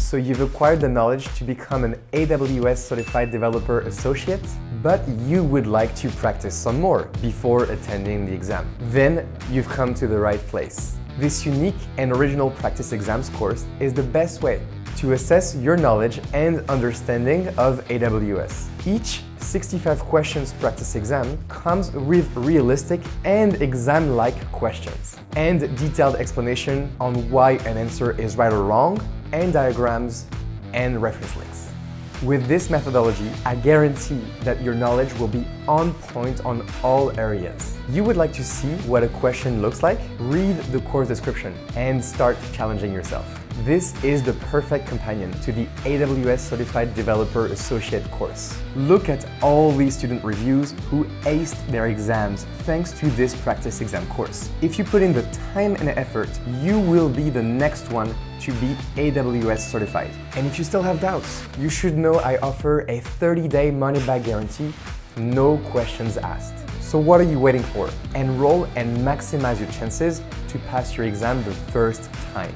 So you've acquired the knowledge to become an AWS Certified Developer Associate, but you would like to practice some more before attending the exam. Then you've come to the right place. This unique and original practice exams course is the best way to assess your knowledge and understanding of AWS. Each 65 questions practice exam comes with realistic and exam-like questions, and detailed explanation on why an answer is right or wrong, and diagrams and reference links. With this methodology, I guarantee that your knowledge will be on point on all areas. You would like to see what a question looks like? Read the course description and start challenging yourself. This is the perfect companion to the AWS Certified Developer Associate course. Look at all these student reviews who aced their exams thanks to this practice exam course. If you put in the time and effort, you will be the next one to be AWS certified. And if you still have doubts, you should know I offer a 30-day money-back guarantee, no questions asked. So what are you waiting for? Enroll and maximize your chances to pass your exam the first time.